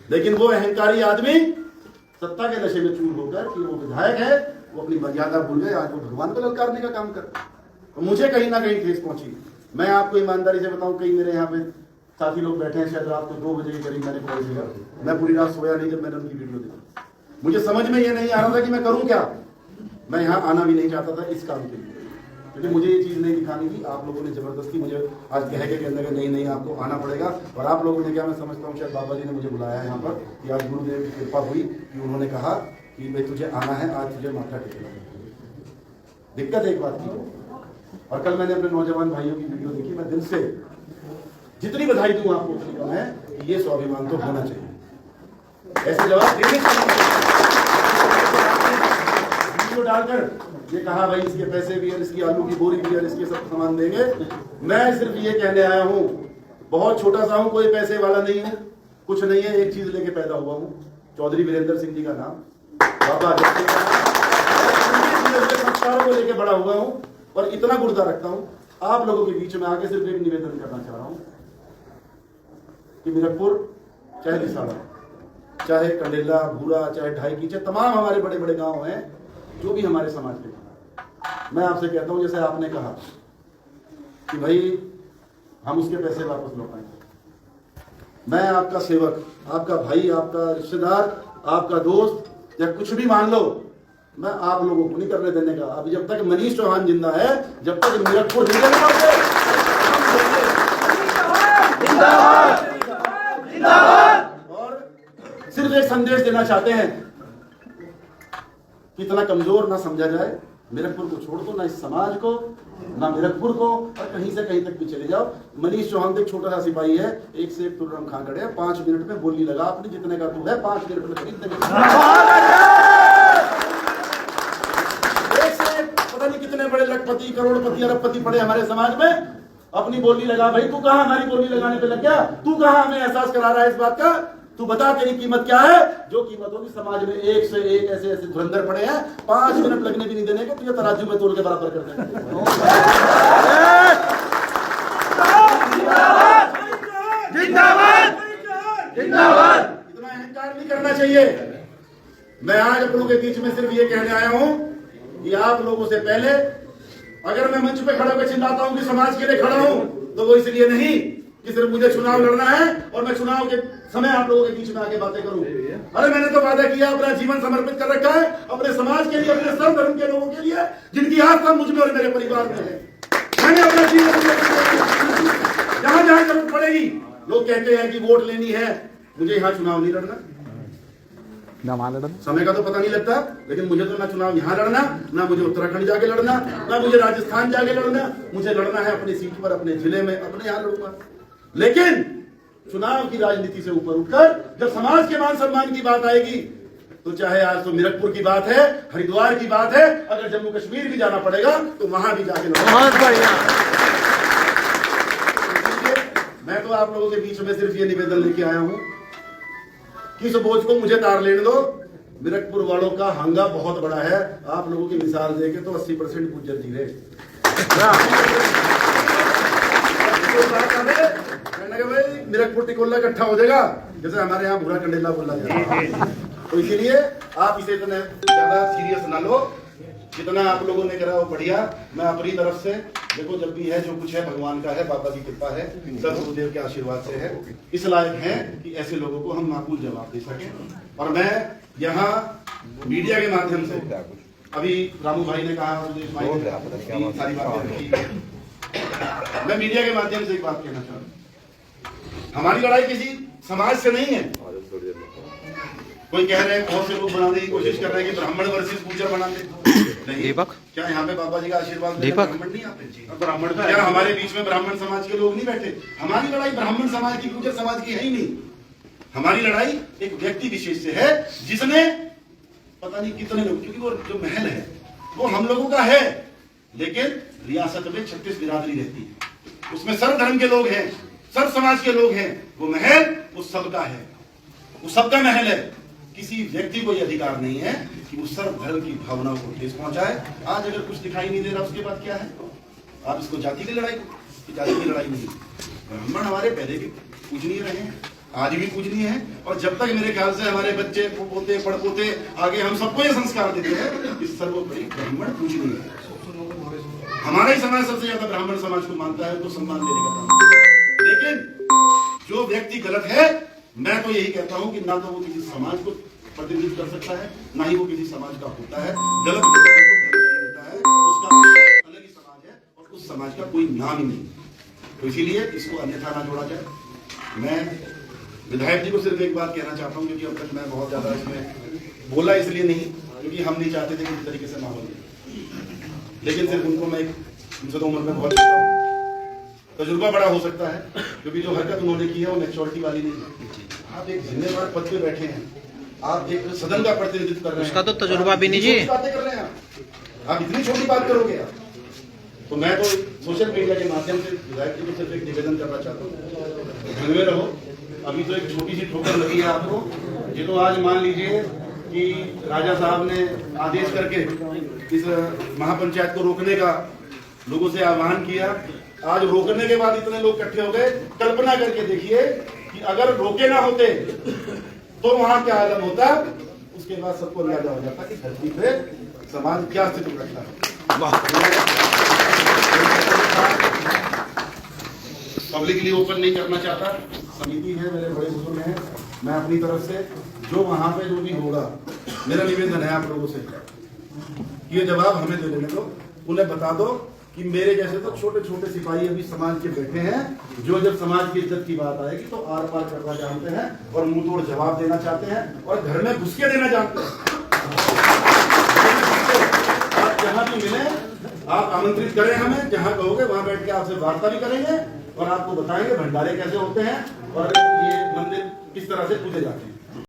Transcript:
लेकिन वो अहंकारी आदमी सत्ता के नशे में चूर होकर कि वो विधायक है, वो अपनी मर्यादा भूल गए, आज वो भगवान को ललकारने का काम कर। तो मुझे कहीं ना कहीं ठेस पहुंची। मैं आपको ईमानदारी से बताऊं, कई मेरे यहाँ पे साथी लोग बैठे हैं, शायद रात को 2 बजे के करीब मैंने कॉल किया। मैं पूरी रात सोया नहीं जब मैंने उनकी वीडियो देखी। मुझे समझ में ये नहीं आ रहा था कि मैं करूं क्या। मैं यहाँ आना भी नहीं चाहता था इस काम के लिए, क्योंकि मुझे ये चीज़ नहीं दिखानी थी। आप लोगों ने जबरदस्ती मुझे आज कह के कहने लगे नहीं नहीं आपको आना पड़ेगा। और आप लोगों ने क्या, मैं समझता हूँ शायद बाबा जी ने मुझे बुलाया है यहाँ पर कि आज गुरुदेव की कृपा हुई कि उन्होंने कहा कि भाई तुझे आना है, आज तुझे माथा टेकना है। दिक्कत एक बात की, और कल मैंने अपने नौजवान भाइयों की वीडियो देखी। मैं दिल से जितनी बधाई दूं आपको उतनी कम है कि ये स्वाभिमान तो होना चाहिए। ऐसे जवाब देने वीडियो डालकर ये कहा भाई इसके पैसे भी है, इसकी आलू की बोरी भी है, इसके सब सामान देंगे। मैं सिर्फ ये कहने आया हूँ, बहुत छोटा सा हूँ, कोई पैसे वाला नहीं हूँ, कुछ नहीं है, एक चीज लेके पैदा हुआ हूँ, चौधरी वीरेंद्र सिंह जी का नाम, बाबा संस्कारों को लेके बड़ा हुआ हूँ और इतना गुर्दा रखता हूँ। आप लोगों के बीच में आके सिर्फ एक निवेदन करना चाह रहा हूँ कि मीरकपुर, चाहे दिसाड़ा, चाहे कंडेला, भूरा, चाहे ढाई कीचे, तमाम हमारे बड़े बड़े गांव हैं जो भी हमारे समाज के, मैं आपसे कहता हूं जैसे आपने कहा कि भाई हम उसके पैसे वापस लौटाएंगे। मैं आपका सेवक, आपका भाई, आपका रिश्तेदार, आपका दोस्त या कुछ भी मान लो, मैं आप लोगों को नहीं करने देने का। अभी जब तक मनीष चौहान जिंदा है, जब तक मीरकपुर नहीं करने पाओगे। और सिर्फ एक संदेश देना चाहते हैं कि इतना कमजोर ना समझा जाए। मीरकपुर को छोड़ दो, ना इस समाज को, ना मीरकपुर को, और कहीं से कहीं तक भी चले जाओ। मनीष चौहान तो एक छोटा सा सिपाही है, एक से एक तुर्रम खां खड़े, 5 मिनट में बोली लगा अपनी, जितने का तू है 5 मिनट में खरीद देंगे। एक से एक पता नहीं कितने बड़े लखपति, करोड़पति, अरबपति पड़े हमारे समाज में, अपनी बोली लगा। भाई तू कहां हमारी बोली लगाने पे लग गया? तू कहां हमें एहसास करा रहा है इस बात का? तू बता तेरी कीमत क्या है? जो कीमत होगी समाज में एक से एक ऐसे ऐसे धुरंधर पड़े हैं, 5 मिनट लगने भी नहीं देने के, तुझे तराजू में तोल के बराबर कर देंगे। जिंदाबाद जिंदाबाद। इतना अहंकार नहीं करना चाहिए। मैं आज आप लोगों के बीच में सिर्फ ये कहने आया हूं कि आप लोगों से पहले अगर मैं मंच पे खड़ा होकर चिल्लाता हूं कि समाज के लिए खड़ा हूं, तो वो इसलिए नहीं कि सिर्फ मुझे चुनाव लड़ना है और मैं चुनाव के समय आप लोगों के बीच में आके बातें करूं। अरे मैंने तो वादा किया, अपना जीवन समर्पित कर रखा है अपने समाज के लिए, अपने सब धर्म के लोगों के लिए जिनकी आस्था मुझ में और मेरे परिवार में है। मैंने अपना जीवन जहां जहां जरूरत पड़ेगी, लोग कहते हैं कि वोट लेनी है, मुझे यहाँ चुनाव नहीं लड़ना, समय का तो पता नहीं लगता, लेकिन मुझे तो ना चुनाव यहाँ लड़ना, ना मुझे उत्तराखंड जाके लड़ना, ना मुझे राजस्थान जाके लड़ना। मुझे लड़ना है अपनी सीट पर, अपने जिले में, अपने यहाँ लड़ूंगा। लेकिन चुनाव की राजनीति से ऊपर उठकर जब समाज के मान सम्मान की बात आएगी, तो चाहे आज तो मीरकपुर की बात है, हरिद्वार की बात है, अगर जम्मू कश्मीर भी जाना पड़ेगा तो वहां भी जाके लड़ूंगा। मैं तो आप लोगों के बीच में सिर्फ ये निवेदन लेके आया हूं कि इस बोझ को मुझे तार लेने दो। मीरकपुर वालों का हंगा बहुत बड़ा है। आप लोगों की मिसाल देके तो 80% गुज्जर जी रहे। भाई मीरकपुर टिकोला इकट्ठा हो जाएगा, जैसे हमारे यहाँ भूरा कंडेला बोला जाता है। तो इसीलिए आप इसे इतना ज्यादा सीरियस ना लो, जितना आप लोगों ने करा वो बढ़िया। मैं अपनी तरफ से देखो, जब भी है जो कुछ है भगवान का है, बाबा की कृपा है, सब गुरुदेव के आशीर्वाद से है। इस लायक है कि ऐसे लोगों को हम माकूल जवाब दे सकें। और मैं यहाँ मीडिया के माध्यम से, अभी रामू भाई ने कहा, सारी बातें रखी, मैं मीडिया के माध्यम से एक बात कहना चाहता हूँ। हमारी लड़ाई किसी समाज से नहीं है। कोई कह रहे हैं, बहुत से लोग बनाने की कोशिश कर रहे हैं कि ब्राह्मण वर्सेस गुर्जर बना दे। नहीं, क्या यहाँ पे बाबा जी का आशीर्वाद ब्राह्मण नहीं आते? ब्राह्मण क्या हमारे बीच में ब्राह्मण समाज के लोग नहीं बैठे? हमारी लड़ाई ब्राह्मण समाज की, गुर्जर समाज की है ही नहीं। हमारी लड़ाई एक व्यक्ति विशेष से है, जिसने पता नहीं कितने लोग, क्योंकि वो जो महल है वो हम लोगों का है, लेकिन रियासत में 36 बिरादरी रहती है, उसमें सर्व धर्म के लोग हैं, सर्व समाज के लोग हैं। वो महल वो सबका है, वो सबका महल है। किसी व्यक्ति को यह अधिकार नहीं है कि वो सर्व धर्म की भावनाओं को ठेस पहुंचाए। आज अगर कुछ दिखाई नहीं दे रहा, उसके बाद क्या है? आप इसको जाति की लड़ाई, जाति की लड़ाई नहीं। ब्राह्मण हमारे पहले भी पूजनीय रहे हैं, आज भी पूजनीय है। और जब तक मेरे ख्याल से हमारे बच्चे पोते पड़पोते आगे हम सबको ये संस्कार देते हैं कि सर्वोपरि ब्राह्मण पूजनीय है। हमारा ही समाज सबसे ज्यादा ब्राह्मण समाज को मानता है, तो सम्मान देने का काम। लेकिन जो व्यक्ति गलत है, मैं तो यही कहता हूं कि ना तो वो किसी समाज को प्रतिनिधित्व कर सकता है, ना ही वो किसी समाज का होता है। गलत होता है, उसका अलग ही समाज है और उस समाज का कोई नाम ही नहीं। तो इसीलिए इसको अन्यथा ना जोड़ा जाए। मैं विधायक जी को सिर्फ एक बात कहना चाहता हूं, क्योंकि अब तक मैं बहुत ज्यादा इसमें बोला इसलिए नहीं क्योंकि हम नहीं चाहते थे कि इस तरीके से माहौल, लेकिन सिर्फ उनको मैं उनसे तो उम्र में बहुत तजुर्बा बड़ा हो सकता है, क्योंकि जो हरकत उन्होंने की है वो मैच्योरिटी वाली नहीं है। आप एक जिम्मेदार पद पे बैठे हैं, आप एक सदन का प्रतिनिधित्व कर रहे हैं, उसका तो तजुर्बा भी नहीं जी, बातें कर रहे हैं आप इतनी छोटी बात करोगे आप। तो मैं तो सोशल मीडिया के माध्यम से विधायक जी को सिर्फ एक निवेदन करना चाहता हूँ, ध्यान में रहो। अभी तो एक छोटी सी ठोकर लगी है आपको। ये तो आज मान लीजिए कि राजा साहब ने आदेश करके इस महापंचायत को रोकने का लोगों से आह्वान किया। आज रोकने के बाद इतने लोग इकट्ठे हो गए। कल्पना करके देखिए कि अगर रोके ना होते तो वहां क्या आलम होता। उसके बाद सबको अंदाजा हो जाता कि धरती पे समाज क्या स्थिति में रखता है। पब्लिकली ओपन नहीं करना चाहता, समिति है, मेरे बड़े बुजुर्ग हैं, मैं अपनी तरफ से जो वहां पे जो भी होगा, मेरा निवेदन है आप लोगों से, ये जवाब हमें दे देने दो। उन्हें बता दो कि मेरे जैसे तो छोटे छोटे सिपाही अभी समाज के बैठे हैं, जो जब समाज की इज्जत की बात आएगी तो आर पार करना जानते हैं और मुंह तोड़ जवाब देना चाहते हैं और घर में घुस के देना जानते हैं। आप जहां भी मिले आप आमंत्रित करें हमें, जहां कहोगे वहां बैठ के आपसे वार्ता भी करेंगे और आपको बताएंगे भंडारे कैसे होते हैं और ये मंदिर किस तरह से पूजे जाते हैं।